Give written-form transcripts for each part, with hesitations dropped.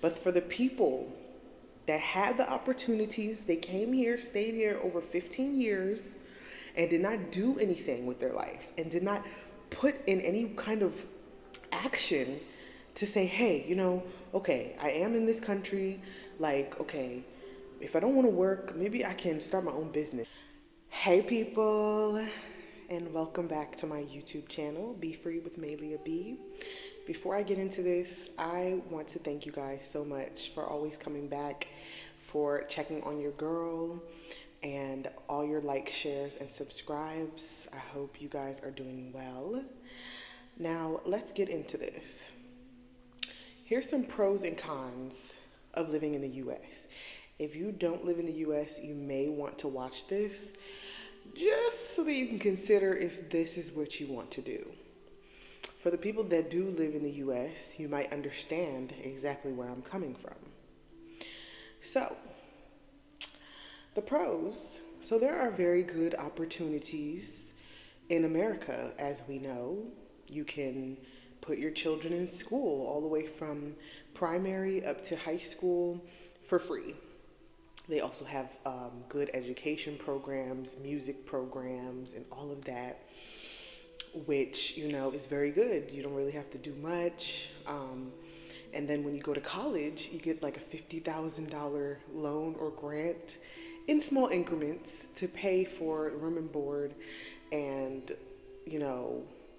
But for the people that had the opportunities, they came here, stayed here over 15 years, and did not do anything with their life and did not put in any kind of action to say, hey, okay, I am in this country. Like, okay, if I don't want to work, maybe I can start my own business. Hey, people, and welcome back to my YouTube channel, Be Free with Maeliabee. Before I get into this, I want to thank you guys so much for always coming back, for checking on your girl, and all your likes, shares, and subscribes. I hope you guys are doing well. Now, let's get into this. Here's some pros and cons of living in the US. If you don't live in the US, you may want to watch this just so that you can consider if this is what you want to do. For the people that do live in the US, you might understand exactly where I'm coming from. So, the pros. So there are very good opportunities in America, as we know. You can put your children in school all the way from primary up to high school for free. They also have good education programs, music programs, and all of that, which, is very good. You don't really have to do much. And then when you go to college, you get like a $50,000 loan or grant in small increments to pay for room and board and,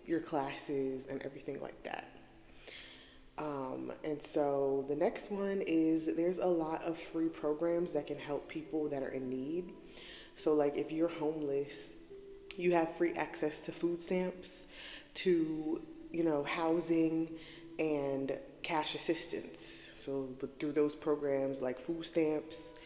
your classes and everything like that. And so the next one is there's a lot of free programs that can help people that are in need. So like if you're homeless, you have free access to food stamps, to, housing and cash assistance. So through those programs like food stamps,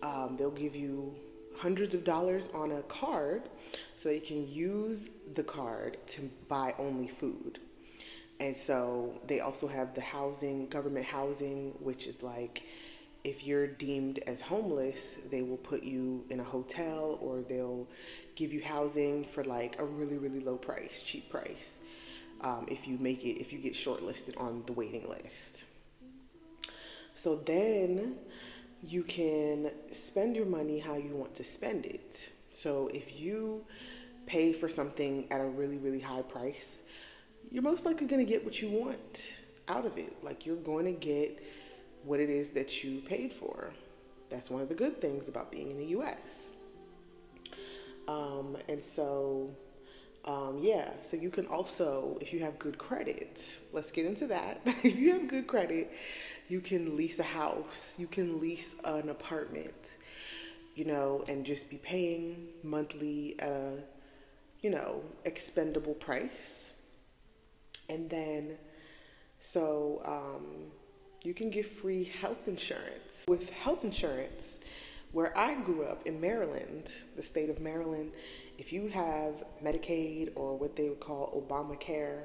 they'll give you hundreds of dollars on a card so you can use the card to buy only food. And so they also have the housing, government housing, which is like if you're deemed as homeless, they will put you in a hotel or they'll give you housing for like a really, really low price, cheap price, if you get shortlisted on the waiting list. So then you can spend your money how you want to spend it. So if you pay for something at a really, really high price, you're most likely going to get what you want out of it. Like you're going to get what it is that you paid for. That's one of the good things about being in the US. So you can also, if you have good credit, let's get into that. If you have good credit, you can lease a house, you can lease an apartment, and just be paying monthly at a, expendable price. And then, you can get free health insurance. With health insurance, where I grew up in Maryland, the state of Maryland, if you have Medicaid or what they would call Obamacare,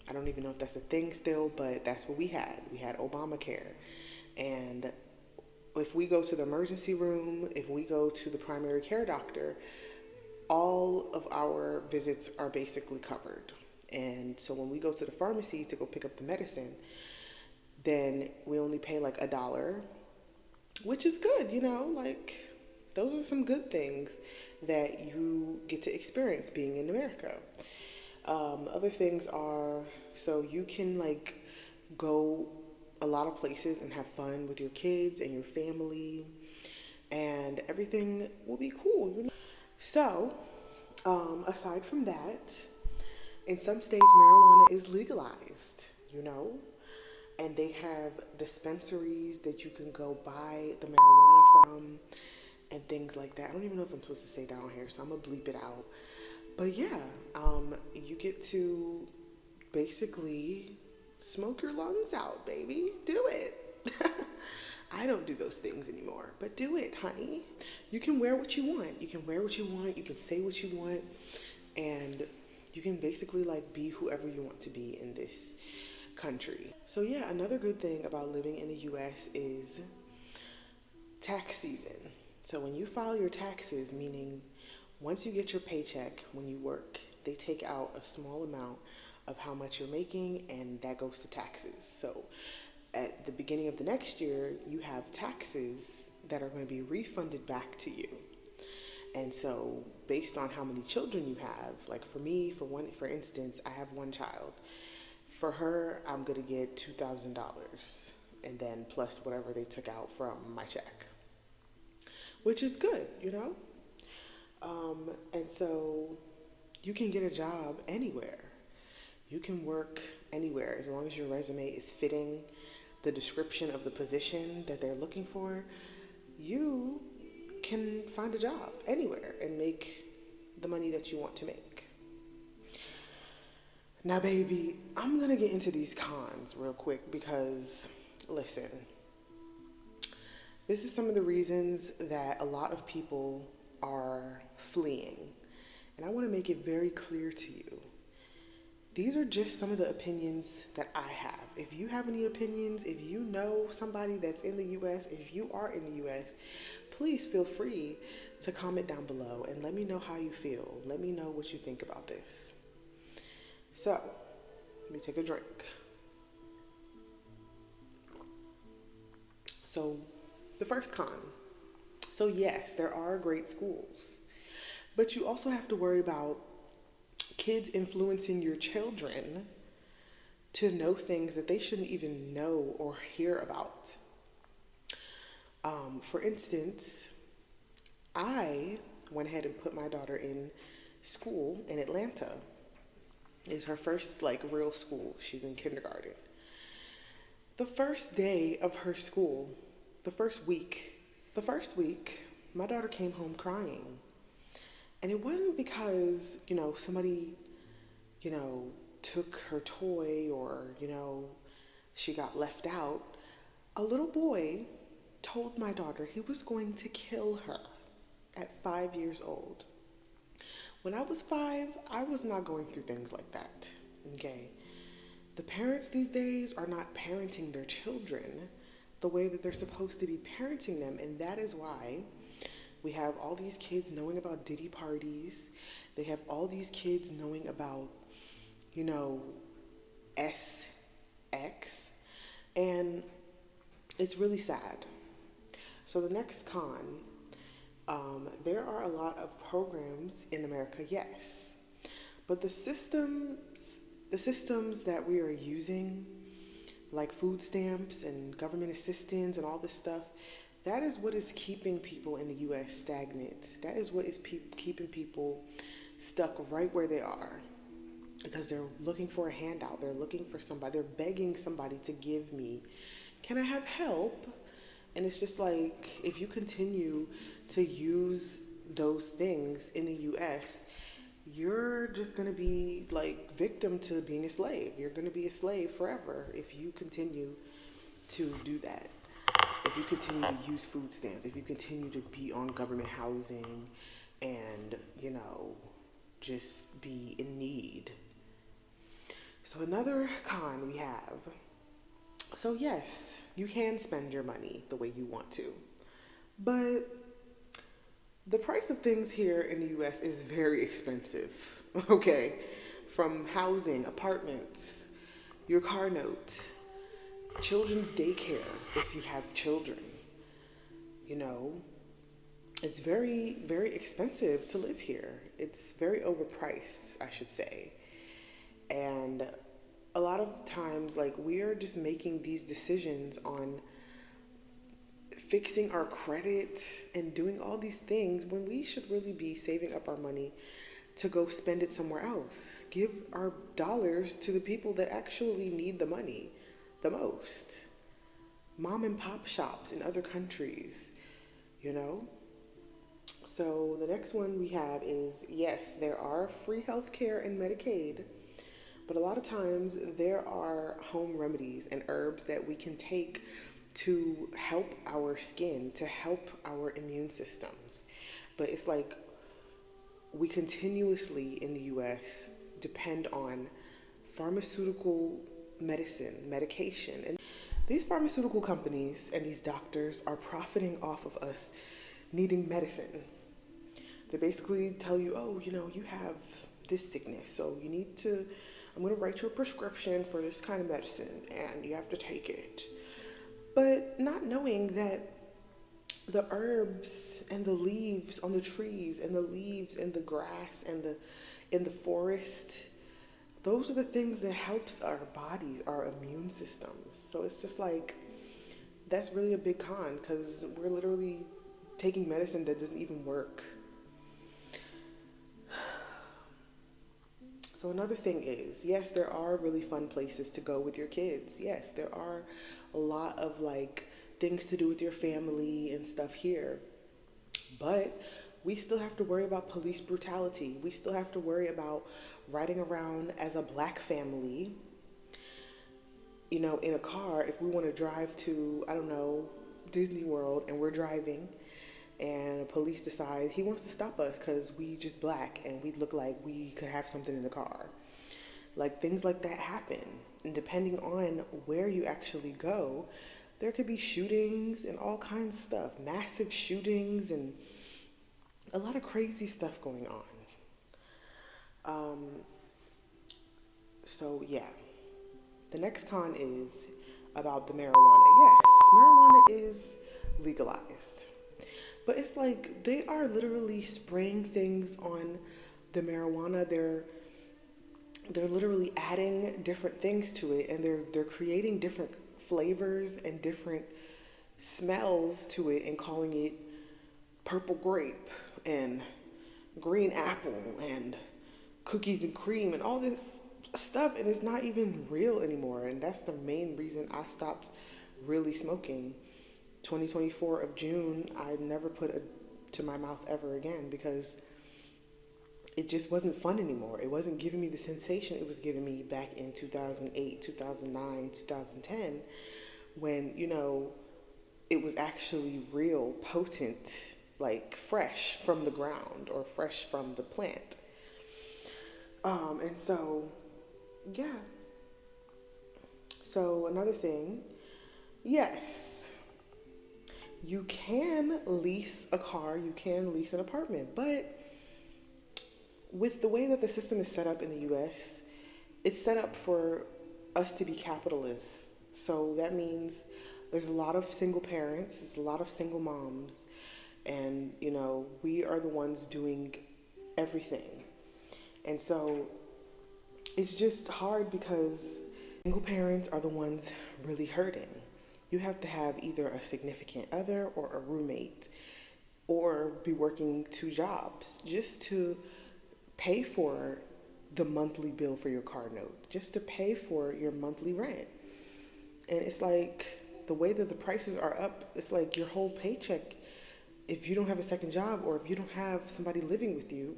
I don't even know if that's a thing still, but that's what we had. We had Obamacare. And if we go to the emergency room, if we go to the primary care doctor, all of our visits are basically covered. And so when we go to the pharmacy to go pick up the medicine, then we only pay like $1, which is good, like those are some good things that you get to experience being in America. Other things are, so you can like go a lot of places and have fun with your kids and your family, and everything will be cool. So, aside from that, in some states, marijuana is legalized, and they have dispensaries that you can go buy the marijuana from and things like that. I don't even know if I'm supposed to say that on here, so I'm gonna bleep it out. But yeah, you get to basically smoke your lungs out, baby. Do it. I don't do those things anymore, but do it, honey. You can wear what you want. You can wear what you want. You can say what you want, and you can basically like be whoever you want to be in this country. So yeah, another good thing about living in the US is tax season. So when you file your taxes, meaning once you get your paycheck when you work, they take out a small amount of how much you're making, and that goes to taxes. So at the beginning of the next year, you have taxes that are going to be refunded back to you. And so based on how many children you have, like for me, for instance, I have one child. For her, I'm going to get $2,000, and then plus whatever they took out from my check, which is good, you know? And so you can get a job anywhere. You can work anywhere as long as your resume is fitting the description of the position that they're looking for. You can find a job anywhere and make the money that you want to make. Now, baby, I'm going to get into these cons real quick because, listen, this is some of the reasons that a lot of people are fleeing. And I want to make it very clear to you. These are just some of the opinions that I have. If you have any opinions, if you know somebody that's in the U.S., if you are in the U.S., please feel free to comment down below and let me know how you feel. Let me know what you think about this. So, let me take a drink. So, the first con. So yes, there are great schools, but you also have to worry about kids influencing your children to know things that they shouldn't even know or hear about. For instance, I went ahead and put my daughter in school in Atlanta. It's her first real school. She's in kindergarten. The first day of her school, the first week, my daughter came home crying. And it wasn't because, somebody, took her toy or, she got left out. A little boy told my daughter he was going to kill her at 5 years old. When I was 5, I was not going through things like that, okay? The parents these days are not parenting their children the way that they're supposed to be parenting them, and that is why we have all these kids knowing about Diddy parties. They have all these kids knowing about, SX, and it's really sad. So the next con, there are a lot of programs in America, yes, but the systems that we are using, like food stamps and government assistance and all this stuff, that is what is keeping people in the U.S. stagnant. That is what is keeping people stuck right where they are, because they're looking for a handout. They're looking for somebody. They're begging somebody to give me, can I have help? And it's just like, if you continue to use those things in the U.S., you're just going to be victim to being a slave. You're going to be a slave forever if you continue to do that. If you continue to use food stamps, if you continue to be on government housing and, just be in need. So another con we have. So yes, you can spend your money the way you want to, but the price of things here in the U.S. is very expensive, okay? From housing, apartments, your car note, children's daycare if you have children. It's very, very expensive to live here. It's very overpriced, I should say. And a lot of times, we are just making these decisions on fixing our credit and doing all these things when we should really be saving up our money to go spend it somewhere else. Give our dollars to the people that actually need the money the most. Mom and pop shops in other countries, So the next one we have is, yes, there are free healthcare and Medicaid, but a lot of times there are home remedies and herbs that we can take to help our skin, to help our immune systems. But it's we continuously in the U.S. depend on pharmaceutical medication. And these pharmaceutical companies and these doctors are profiting off of us needing medicine. They basically tell you, you have this sickness, so I'm going to write you a prescription for this kind of medicine, and you have to take it. But not knowing that the herbs and the leaves on the trees and the leaves in the grass and the in the forest, those are the things that helps our bodies, our immune systems. So it's just like, that's really a big con, because we're literally taking medicine that doesn't even work. So another thing is, yes, there are really fun places to go with your kids. Yes, there are a lot of like things to do with your family and stuff here. But we still have to worry about police brutality. We still have to worry about riding around as a black family, you know, in a car. If we want to drive to, I don't know, Disney World, and we're driving and a police decides he wants to stop us because we just black and we look like we could have something in the car. Like, things like that happen. And depending on where you actually go, there could be shootings and all kinds of stuff. Massive shootings and a lot of crazy stuff going on. So yeah. The next con is about the marijuana. Yes, marijuana is legalized. But it's like they are literally spraying things on the marijuana. They're literally adding different things to it, and they're creating different flavors and different smells to it and calling it purple grape and green apple and cookies and cream and all this stuff, and it's not even real anymore. And that's the main reason I stopped really smoking. 2024 of June, I never put it to my mouth ever again, because it just wasn't fun anymore. It wasn't giving me the sensation it was giving me back in 2008, 2009, 2010, when, you know, it was actually real, potent, like fresh from the ground or fresh from the plant. And so, yeah. So another thing, yes, you can lease a car, you can lease an apartment, but with the way that the system is set up in the US, it's set up for us to be capitalists. So that means there's a lot of single parents, there's a lot of single moms, and, you know, we are the ones doing everything. And so it's just hard because single parents are the ones really hurting. You have to have either a significant other or a roommate, or be working 2 jobs just to pay for the monthly bill for your car note, just to pay for your monthly rent. And it's like, the way that the prices are up, it's like your whole paycheck, if you don't have a second job or if you don't have somebody living with you,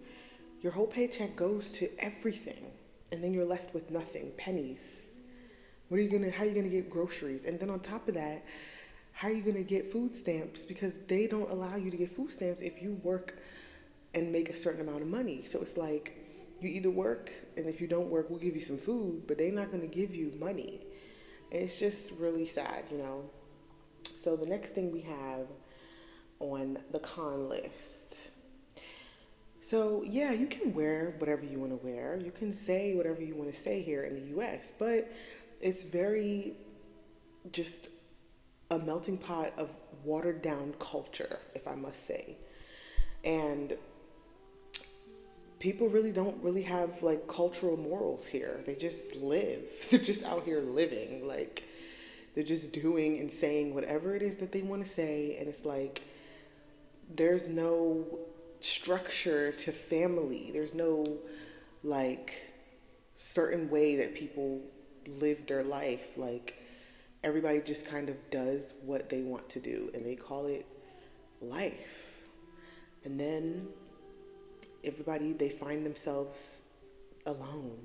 your whole paycheck goes to everything. And then you're left with nothing, pennies. How are you gonna get groceries? And then on top of that, how are you gonna get food stamps? Because they don't allow you to get food stamps if you work and make a certain amount of money. So it's like, you either work, and if you don't work, we'll give you some food, but they're not gonna give you money. And it's just really sad, you know? So the next thing we have on the con list. So yeah, you can wear whatever you want to wear. You can say whatever you want to say here in the US, but it's very just a melting pot of watered down culture, if I must say. And people really don't really have like cultural morals here. They just live. They're just out here living. Like, they're just doing and saying whatever it is that they want to say. And it's like, there's no structure to family. There's no like certain way that people live their life. Like, everybody just kind of does what they want to do, and they call it life. And then they find themselves alone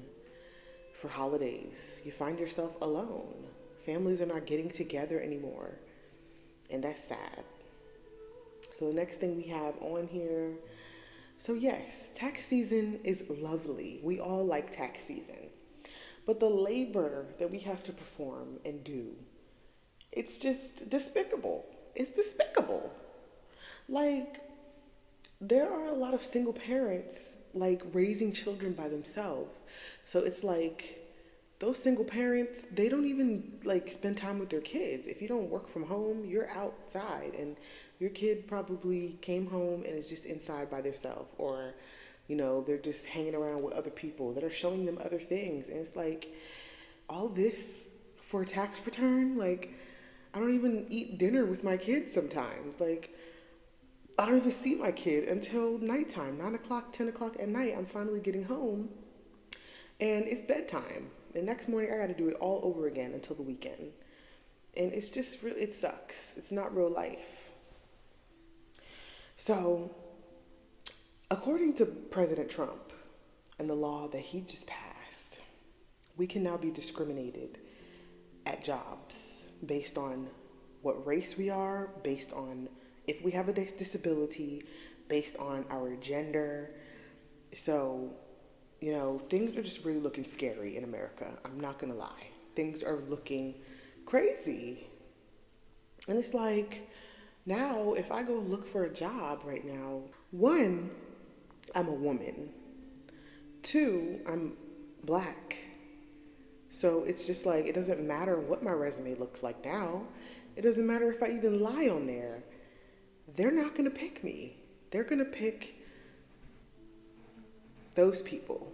for holidays. You find yourself alone. Families are not getting together anymore, and that's sad. So the next thing we have on here, so yes, tax season is lovely. We all like tax season. But the labor that we have to perform and do, it's just despicable. It's despicable. Like, there are a lot of single parents like raising children by themselves. So it's like those single parents, they don't even like spend time with their kids. If you don't work from home, you're outside, and your kid probably came home and is just inside by themselves, or they're just hanging around with other people that are showing them other things. And it's like, all this for a tax return? Like, I don't even eat dinner with my kids sometimes. Like, I don't even see my kid until nighttime, 9 o'clock, 10 o'clock at night. I'm finally getting home and it's bedtime. The next morning I got to do it all over again until the weekend. And it's just really, it sucks. It's not real life. So, according to President Trump and the law that he just passed, we can now be discriminated at jobs based on what race we are, based on if we have a disability, based on our gender. So, things are just really looking scary in America. I'm not gonna lie. Things are looking crazy. And it's like, now if I go look for a job right now, one, I'm a woman. Two, I'm Black. So it's just like, it doesn't matter what my resume looks like now. It doesn't matter if I even lie on there. They're not gonna pick me. They're gonna pick those people,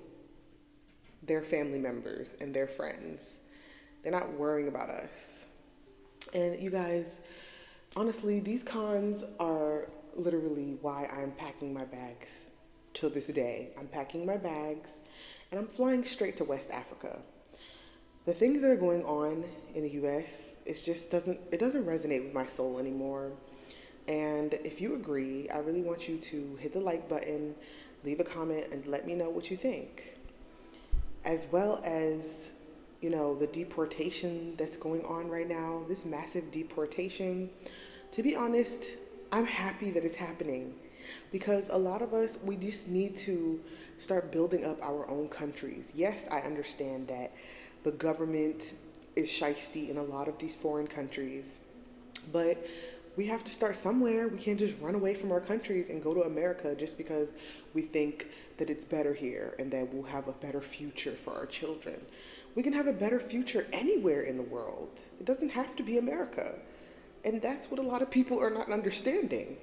their family members and their friends. They're not worrying about us. And you guys, honestly, these cons are literally why I'm packing my bags till this day. I'm packing my bags and I'm flying straight to West Africa. The things that are going on in the US, it doesn't resonate with my soul anymore. And if you agree, I really want you to hit the like button, leave a comment, and let me know what you think. As well as, the deportation that's going on right now, this massive deportation. To be honest, I'm happy that it's happening, because a lot of us, we just need to start building up our own countries. Yes, I understand that the government is shiesty in a lot of these foreign countries, but we have to start somewhere. We can't just run away from our countries and go to America just because we think that it's better here and that we'll have a better future for our children. We can have a better future anywhere in the world. It doesn't have to be America. And that's what a lot of people are not understanding.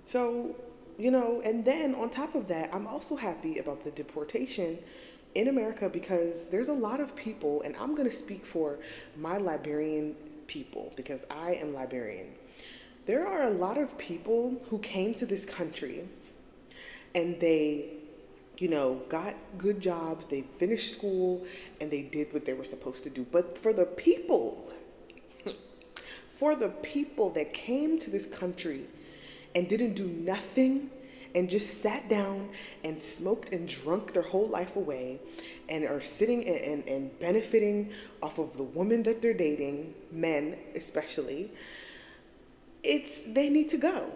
So, and then on top of that, I'm also happy about the deportation in America, because there's a lot of people, and I'm gonna speak for my Liberian people because I am Liberian. There are a lot of people who came to this country and they, got good jobs, they finished school, and they did what they were supposed to do. But for the people that came to this country and didn't do nothing and just sat down and smoked and drunk their whole life away and are sitting and benefiting off of the woman that they're dating, men especially, they need to go.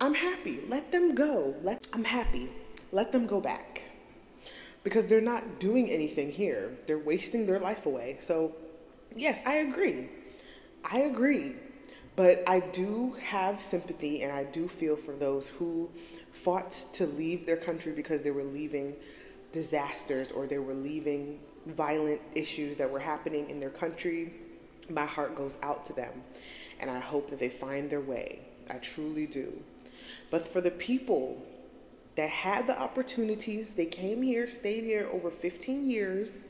I'm happy. Let them go. I'm happy. Let them go back. Because they're not doing anything here. They're wasting their life away. So, yes, I agree. But I do have sympathy and I do feel for those who fought to leave their country because they were leaving disasters or they were leaving violent issues that were happening in their country. My heart goes out to them. And I hope that they find their way. I truly do. But for the people that had the opportunities, they came here, stayed here over 15 years,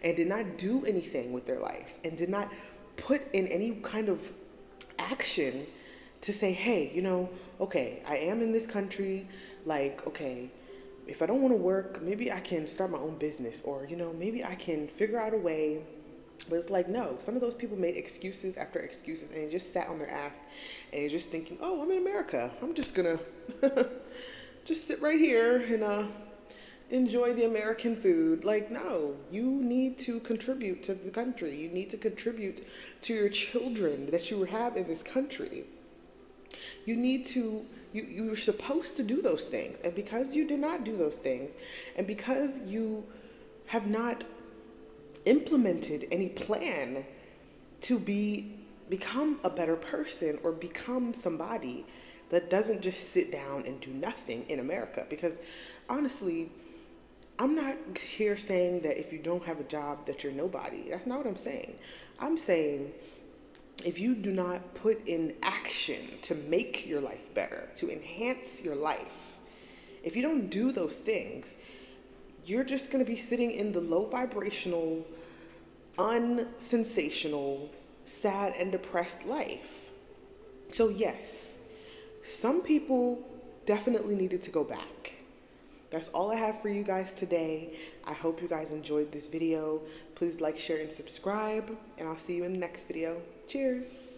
and did not do anything with their life, and did not put in any kind of action to say, hey, okay, I am in this country, okay, if I don't want to work, maybe I can start my own business, or, maybe I can figure out a way. But it's like, no, some of those people made excuses after excuses, and they just sat on their ass, and they're just thinking, oh, I'm in America. I'm just gonna just sit right here and enjoy the American food. Like, no, you need to contribute to the country. You need to contribute to your children that you have in this country. You're supposed to do those things. And because you did not do those things, and because you have not implemented any plan to become a better person or become somebody that doesn't just sit down and do nothing in America. Because honestly, I'm not here saying that if you don't have a job that you're nobody. That's not what I'm saying. I'm saying if you do not put in action to make your life better, to enhance your life, if you don't do those things, you're just going to be sitting in the low vibrational, unsensational, sad and depressed life. So yes, some people definitely needed to go back. That's all I have for you guys today. I hope you guys enjoyed this video. Please like, share, and subscribe, and I'll see you in the next video. Cheers.